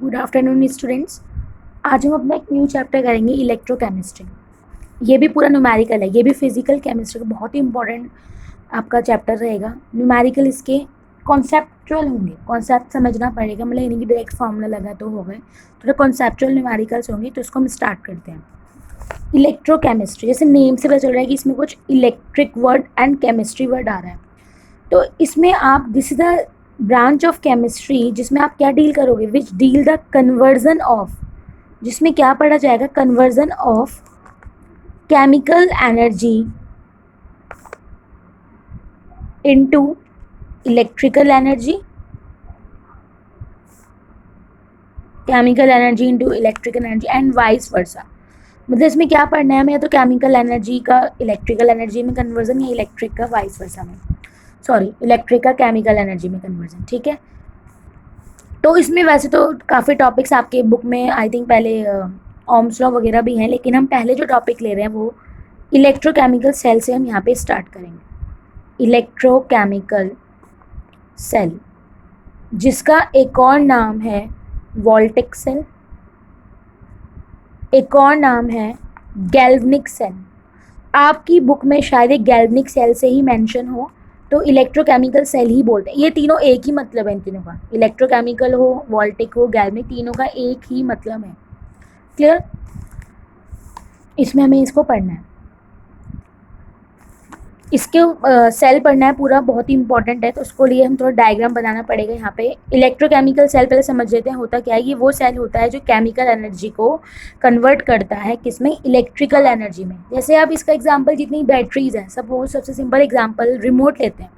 Good afternoon students. आज हम अपना एक न्यू चैप्टर करेंगे इलेक्ट्रोकेमिस्ट्री। ये भी पूरा न्यूमेरिकल है, ये भी फिजिकल केमिस्ट्री का बहुत ही इंपॉर्टेंट आपका चैप्टर रहेगा। न्यूमेरिकल इसके कॉन्सेप्चुअल होंगे, कॉन्सेप्ट समझना पड़ेगा, मतलब यानी कि डायरेक्ट फार्मूला लगा तो हो गए, थोड़ा कॉन्सेप्चुअल न्यूमेरिकल्स होंगे। तो इसको हम स्टार्ट करते हैं। इलेक्ट्रोकेमिस्ट्री, जैसे नेम से पता चल रहा है कि इसमें कुछ electric word and chemistry word आ रहा है। तो इसमें आप this is the branch of chemistry जिसमें आप क्या डील करोगे, which deal the conversion of, जिसमें क्या पढ़ा जाएगा, conversion of chemical energy into electrical energy, chemical energy into electrical energy and vice versa. मतलब इसमें क्या पढ़ना है हमें, या तो केमिकल एनर्जी का इलेक्ट्रिकल एनर्जी में कन्वर्जन, या इलेक्ट्रिक का वाइस वर्सा में, सॉरी इलेक्ट्रिक का केमिकल एनर्जी में कन्वर्जन। ठीक है, तो इसमें वैसे तो काफ़ी टॉपिक्स आपके बुक में आई थिंक पहले ओम्स लॉ वगैरह भी हैं, लेकिन हम पहले जो टॉपिक ले रहे हैं वो इलेक्ट्रोकेमिकल सेल से हम यहाँ पे स्टार्ट करेंगे। इलेक्ट्रोकेमिकल सेल, जिसका एक और नाम है वोल्टिक सेल, एक और नाम है गैल्वनिक सेल। आपकी बुक में शायद एक गैल्वनिक सेल से ही मेंशन हो, तो इलेक्ट्रोकेमिकल सेल ही बोलते हैं। ये तीनों एक ही मतलब है इन तीनों का, इलेक्ट्रोकेमिकल हो, वोल्टिक हो, गैल्वनिक, तीनों का एक ही मतलब है। क्लियर? इसमें हमें इसको पढ़ना है, इसके सेल पढ़ना है पूरा, बहुत ही इंपॉर्टेंट है। तो उसको लिए हम थोड़ा डायग्राम बनाना पड़ेगा यहाँ पे। इलेक्ट्रोकेमिकल सेल पहले समझ लेते हैं होता क्या है। ये वो सेल होता है जो केमिकल एनर्जी को कन्वर्ट करता है किसमें, इलेक्ट्रिकल एनर्जी में। जैसे आप इसका एग्जांपल, जितनी बैटरीज हैं, सपोज सबसे सिंपल एग्जांपल रिमोट लेते हैं।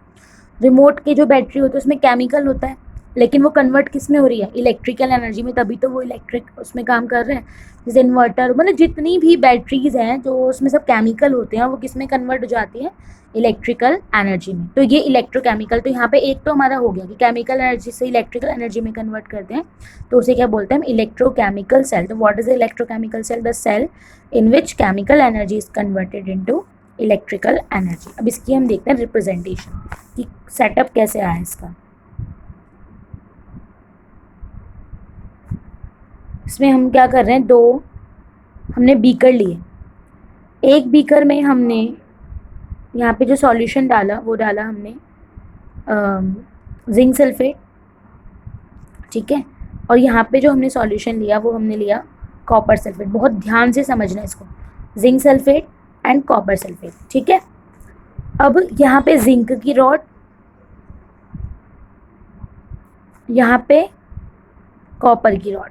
रिमोट की जो बैटरी होती है उसमें केमिकल होता है, लेकिन वो कन्वर्ट किस में हो रही है, इलेक्ट्रिकल एनर्जी में, तभी तो वो इलेक्ट्रिक उसमें काम कर रहे हैं। जैसे इन्वर्टर, मतलब जितनी भी बैटरीज हैं जो उसमें सब केमिकल होते हैं, वो किस में कन्वर्ट हो जाती है, इलेक्ट्रिकल एनर्जी में। तो ये इलेक्ट्रोकेमिकल, तो यहाँ पे एक तो हमारा हो गया कि केमिकल एनर्जी से इलेक्ट्रिकल एनर्जी में कन्वर्ट करते हैं, तो उसे क्या बोलते हैं हम, इलेक्ट्रोकेमिकल सेल। तो what is electrochemical cell, the cell in which chemical energy is converted into electrical energy. अब इसकी हम देखते हैं रिप्रेजेंटेशन कि सेटअप कैसे आया इसका। इसमें हम क्या कर रहे हैं, दो हमने बीकर लिए। एक बीकर में हमने यहाँ पे जो सॉल्यूशन डाला वो डाला हमने जिंक सल्फेट, ठीक है। और यहाँ पे जो हमने सॉल्यूशन लिया वो हमने लिया कॉपर सल्फेट। बहुत ध्यान से समझना इसको, zinc sulphate and copper sulphate, ठीक है। अब यहाँ पे जिंक की रॉड, यहाँ पे कॉपर की रॉड,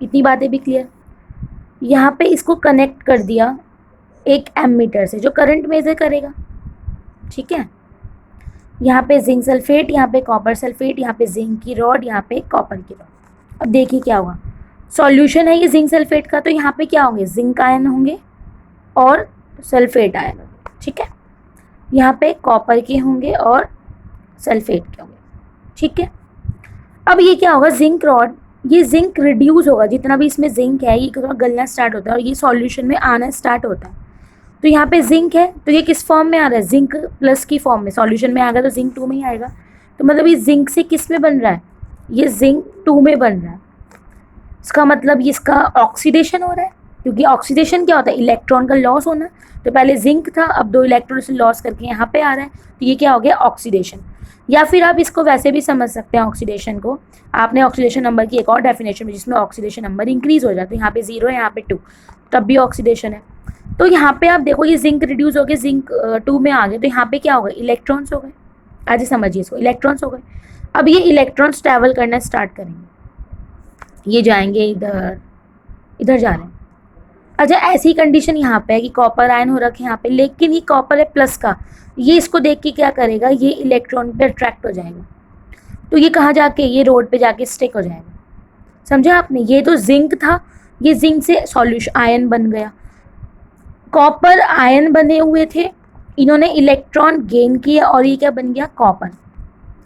इतनी बातें भी क्लियर। यहाँ पे इसको कनेक्ट कर दिया एक एमीटर से जो करंट मेजर करेगा, ठीक है। यहाँ पे जिंक सल्फेट, यहाँ पे कॉपर सल्फेट, यहाँ पे जिंक की रॉड, यहाँ पे कॉपर की रॉड। अब देखिए क्या होगा, सॉल्यूशन है ये जिंक सल्फेट का, तो यहाँ पे क्या होंगे, जिंक आयन होंगे और सल्फेट आयन होंगे, ठीक है। यहाँ पे कॉपर के होंगे और सल्फेट के होंगे, ठीक है। अब ये क्या होगा, जिंक रॉड, ये जिंक रिड्यूस होगा, जितना भी इसमें जिंक है ये थोड़ा गलना स्टार्ट होता है और ये सॉल्यूशन में आना स्टार्ट होता है। तो यहाँ पे जिंक है तो ये किस फॉर्म में आ रहा है, जिंक प्लस की फॉर्म में। सॉल्यूशन में आएगा तो जिंक 2 में ही आएगा। तो मतलब ये जिंक से किस में बन रहा है, ये जिंक 2 में बन रहा है। इसका मतलब ये इसका ऑक्सीडेशन हो रहा है, क्योंकि ऑक्सीडेशन क्या होता है, इलेक्ट्रॉन का लॉस होना। तो पहले जिंक था, अब 2 इलेक्ट्रॉन से लॉस करके यहाँ पे आ रहा है, तो ये क्या हो गया, ऑक्सीडेशन। या फिर आप इसको वैसे भी समझ सकते हैं ऑक्सीडेशन को, आपने ऑक्सीडेशन नंबर की एक और डेफिनेशन में जिसमें ऑक्सीडेशन नंबर इंक्रीज हो जाता है, यहाँ पे 0 है, यहाँ पे 2, तब भी ऑक्सीडेशन है। तो यहाँ पे आप देखो ये जिंक रिड्यूस हो गए, जिंक 2 में आ गए, तो यहाँ पे क्या हो गए, इलेक्ट्रॉन्स हो गए। आज समझिए इसको, इलेक्ट्रॉन्स हो गए। अब ये इलेक्ट्रॉन्स ट्रैवल करना स्टार्ट करेंगे, ये जाएंगे इधर, इधर जा रहे हैं। अच्छा, ऐसी कंडीशन यहाँ पे है कि कॉपर आयन हो रखे यहाँ पे, लेकिन ये कॉपर है प्लस का, ये इसको देख के क्या करेगा, ये इलेक्ट्रॉन पे अट्रैक्ट हो जाएगा। तो ये कहाँ जाके, ये रोड पे जाके स्टिक हो जाएगा। समझा आपने, ये तो जिंक था, ये जिंक से सॉल्यूशन आयन बन गया, कॉपर आयन बने हुए थे, इन्होंने इलेक्ट्रॉन गेन किया और ये क्या बन गया, कॉपर।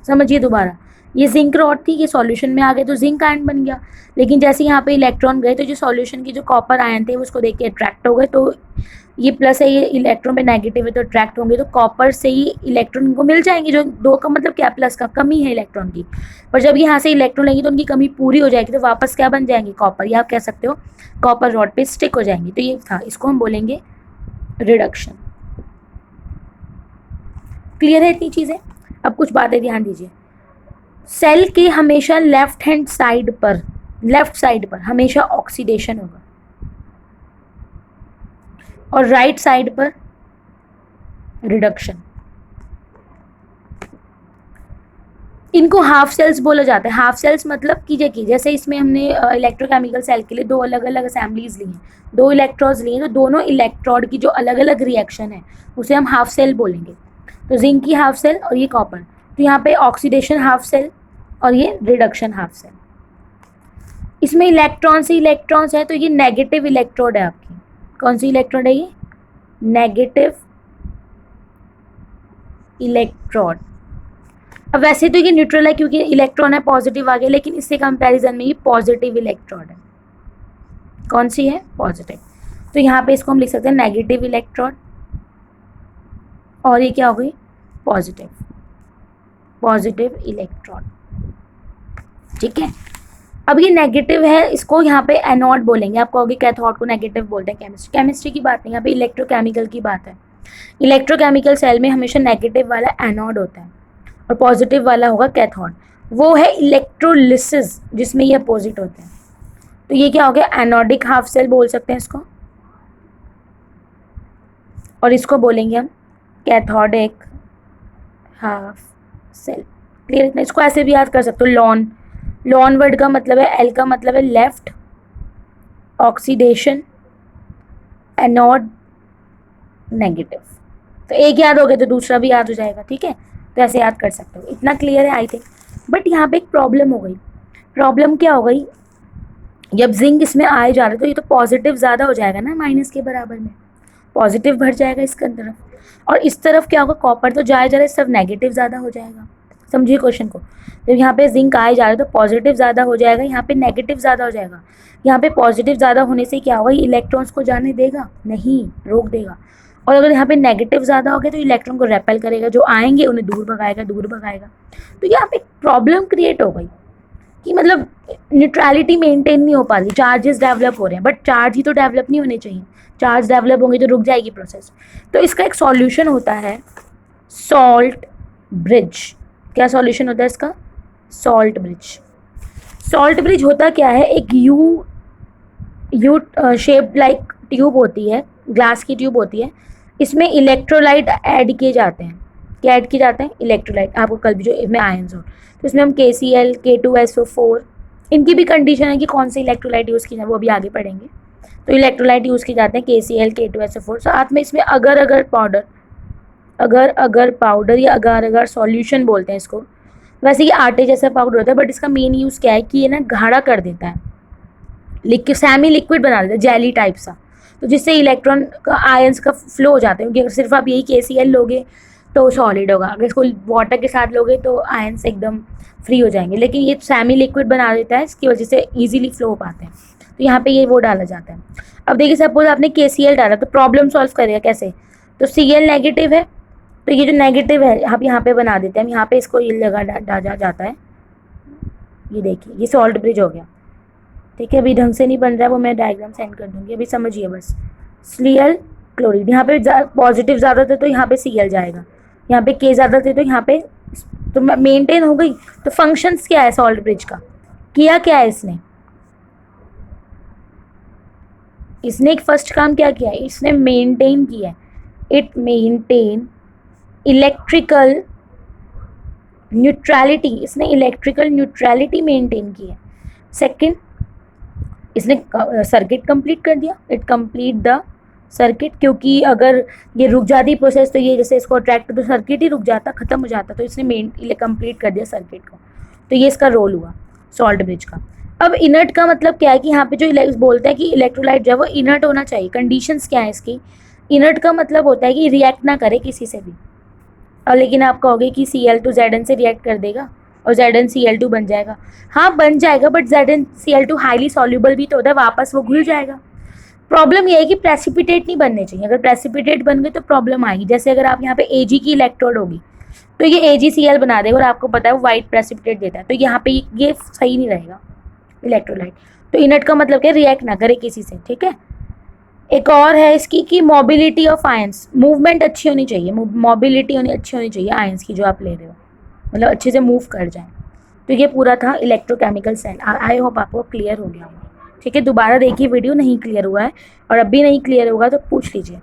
समझिए दोबारा, ये जिंक रॉड थी, ये सॉल्यूशन में आ गए तो जिंक आयन बन गया, लेकिन जैसे यहाँ पे इलेक्ट्रॉन गए तो जो सॉल्यूशन के जो कॉपर आयन थे वो उसको देख के अट्रैक्ट हो गए, तो ये प्लस है, ये इलेक्ट्रॉन पे नेगेटिव है तो अट्रैक्ट होंगे, तो कॉपर से ही इलेक्ट्रॉन को मिल जाएंगे, जो 2 का मतलब क्या, प्लस का, कमी है इलेक्ट्रॉन की। पर जब यहाँ से इलेक्ट्रॉन लेंगे तो उनकी कमी पूरी हो जाएगी, तो वापस क्या बन जाएंगे, कॉपर, या आप कह सकते हो कॉपर रॉड पे स्टिक हो जाएंगे। तो ये था, इसको हम बोलेंगे रिडक्शन। क्लियर है इतनी चीज़ें? अब कुछ बातें ध्यान दीजिए। सेल के हमेशा लेफ्ट साइड पर हमेशा ऑक्सीडेशन होगा, और राइट साइड पर रिडक्शन। इनको हाफ सेल्स बोला जाता है। हाफ सेल्स मतलब कि जैसे इसमें हमने इलेक्ट्रोकेमिकल सेल के लिए 2 अलग अलग असेंबलीज ली हैं, 2 इलेक्ट्रोड्स लिए हैं, तो दोनों इलेक्ट्रोड की जो अलग अलग रिएक्शन है उसे हम हाफ सेल बोलेंगे। तो जिंक की हाफ सेल और ये कॉपर, तो यहाँ पे ऑक्सीडेशन हाफ सेल और ये रिडक्शन हाफ सेल। इसमें इलेक्ट्रॉन से इलेक्ट्रॉन्स है, तो ये नेगेटिव इलेक्ट्रोड है आपकी। कौन सी इलेक्ट्रोड है ये? Negative electrode. अब वैसे तो ये न्यूट्रल है क्योंकि इलेक्ट्रॉन है पॉजिटिव आगे, लेकिन इससे कंपैरिजन में ये पॉजिटिव इलेक्ट्रोड है। कौन सी है? पॉजिटिव। तो यहाँ पे इसको हम लिख सकते हैं नेगेटिव इलेक्ट्रोड, और ये क्या हो गई? Positive electrode. ठीक है, अब ये नेगेटिव है, इसको यहाँ पे एनोड बोलेंगे। आप कहोगे कैथोड को नेगेटिव बोलते हैं, केमिस्ट्री की बात नहीं, यहाँ पे इलेक्ट्रोकेमिकल की बात है। इलेक्ट्रोकेमिकल सेल में हमेशा नेगेटिव वाला एनोड होता है और पॉजिटिव वाला होगा कैथोड। वो है इलेक्ट्रोलिसिस, जिसमें ये अपोजिट होते हैं। तो ये क्या हो गया? एनोडिक हाफ सेल बोल सकते हैं इसको, और इसको बोलेंगे हम कैथोडिक हाफ सेल। क्लियर है? इसको ऐसे भी याद कर सकते हो, लॉन वर्ड का मतलब है, एल का मतलब है लेफ्ट, ऑक्सीडेशन, एनोड, नेगेटिव। तो एक याद हो गया तो दूसरा भी याद हो जाएगा। ठीक है, तो ऐसे याद कर सकते हो। इतना क्लियर है आई थिंक। बट यहाँ पे एक प्रॉब्लम हो गई। प्रॉब्लम क्या हो गई? जब जिंक इसमें आए जा रहे तो ये तो पॉजिटिव ज़्यादा हो जाएगा ना, माइनस के बराबर में पॉजिटिव बढ़ जाएगा इसके तरफ, और इस तरफ क्या होगा? कॉपर तो जाए जा रहा है, सिर्फ नेगेटिव ज़्यादा हो जाएगा। समझिए क्वेश्चन को। जब यहाँ पे जिंक आए जा रहे तो पॉजिटिव ज़्यादा हो जाएगा, यहाँ पे नेगेटिव ज़्यादा हो जाएगा। यहाँ पे पॉजिटिव ज़्यादा होने से क्या होगा? इलेक्ट्रॉन्स को जाने देगा नहीं, रोक देगा। और अगर यहाँ पे नेगेटिव ज़्यादा हो गया तो इलेक्ट्रॉन को रेपेल करेगा, जो आएंगे उन्हें दूर भगाएगा। तो यहाँ पे प्रॉब्लम क्रिएट हो गई कि मतलब न्यूट्रलिटी मेंटेन नहीं हो पा रही, चार्जेस डेवलप हो रहे हैं, बट चार्ज ही तो डेवलप नहीं होने चाहिए। चार्ज डेवलप होंगे तो रुक जाएगी प्रोसेस। तो इसका एक सॉल्यूशन होता है सॉल्ट ब्रिज। क्या सॉल्यूशन होता है इसका? Salt bridge. सॉल्ट ब्रिज होता क्या है? एक यू शेप्ड लाइक ट्यूब होती है, ग्लास की ट्यूब होती है। इसमें इलेक्ट्रोलाइट ऐड किए जाते हैं। क्या ऐड किए जाते हैं? इलेक्ट्रोलाइट। आपको कल भी जो इसमें आयंस हो, तो इसमें हम KCl, K2SO4, इनकी भी कंडीशन है कि कौन से इलेक्ट्रोलाइट यूज़ की जाए, वो अभी आगे पढ़ेंगे। तो इलेक्ट्रोलाइट यूज़ किए जाते हैं KCl, K2SO4। साथ में इसमें अगर पाउडर, अगर या अगर सॉल्यूशन बोलते हैं इसको। वैसे ये आटे जैसा पाउडर होता है, बट इसका मेन यूज़ क्या है कि ये ना गाढ़ा कर देता है, सेमी लिक्विड बना देता है, जेली टाइप सा, तो जिससे इलेक्ट्रॉन का आयंस का फ्लो हो जाता है। क्योंकि अगर सिर्फ आप यही KCl लोगे तो सॉलिड होगा, अगर इसको वाटर के साथ लोगे तो आयंस एकदम फ्री हो जाएंगे। लेकिन ये सेमी लिक्विड बना देता है, इसकी वजह से ईजिली फ्लो हो पाते हैं। तो यहाँ पे ये वो डाला जाता है। अब देखिए सपोज आपने KCl डाला तो प्रॉब्लम सॉल्व करेगा कैसे? तो Cl नेगेटिव है, तो ये जो नेगेटिव है आप यहाँ पे बना देते हैं। हम यहाँ पे इसको ये लगा डाला जाता है। ये देखिए ये सॉल्ट ब्रिज हो गया। ठीक है, अभी ढंग से नहीं बन रहा है, वो मैं डायग्राम सेंड कर दूँगी, अभी समझिए बस। Cl क्लोरीन, यहाँ पे पॉजिटिव ज़्यादा थे तो यहाँ पे Cl जाएगा, यहाँ पे K ज़्यादा थे तो यहाँ पे, तो मेंटेन हो गई। तो फंक्शंस क्या है सॉल्ट ब्रिज का? किया क्या है इसने एक फर्स्ट काम क्या किया है? इसने मेंटेन किया है, इट मेंटेन इलेक्ट्रिकल न्यूट्रलिटी। इसने इलेक्ट्रिकल न्यूट्रलिटी मेंटेन की है। सेकंड, इसने सर्किट कंप्लीट कर दिया, इट कंप्लीट द सर्किट। क्योंकि अगर ये रुक जाती प्रोसेस तो ये जैसे इसको अट्रैक्ट, तो सर्किट ही रुक जाता, खत्म हो जाता। तो इसने कंप्लीट कर दिया सर्किट को। तो ये इसका रोल हुआ सॉल्ट ब्रिज का। अब इनर्ट का मतलब क्या है कि यहाँ पे जो बोलते हैं कि इलेक्ट्रोलाइट जो है वो इनर्ट होना चाहिए। कंडीशंस क्या है इसकी? इनर्ट का मतलब होता है कि रिएक्ट ना करे किसी से भी। और लेकिन आप कहोगे कि Cl2 Zn से रिएक्ट कर देगा और ZnCl2 बन जाएगा। हाँ बन जाएगा, बट ZnCl2 हाईली सॉल्यूबल भी तो होता है, वापस वो घुल जाएगा। प्रॉब्लम ये है कि प्रेसिपिटेट नहीं बनने चाहिए, अगर प्रेसिपिटेट बन गए तो प्रॉब्लम आएगी। जैसे अगर आप यहाँ पे Ag की इलेक्ट्रोड होगी तो ये AgCl बना देगा और आपको पता है वो वाइट प्रेसिपिटेट देता है, तो यहाँ पे ये सही नहीं रहेगा इलेक्ट्रोलाइट। तो इनर्ट का मतलब क्या, रिएक्ट ना करे किसी से, ठीक है। एक और है इसकी कि मोबिलिटी ऑफ आयंस, मूवमेंट अच्छी होनी चाहिए, मोबिलिटी अच्छी होनी चाहिए आयंस की जो आप ले रहे हो, मतलब अच्छे से मूव कर जाए। तो ये पूरा था इलेक्ट्रोकेमिकल सेल। आई होप आपको क्लियर हो गया होगा, ठीक है। दोबारा देखिए वीडियो, नहीं क्लियर हुआ है और अब भी नहीं क्लियर होगा तो पूछ लीजिए।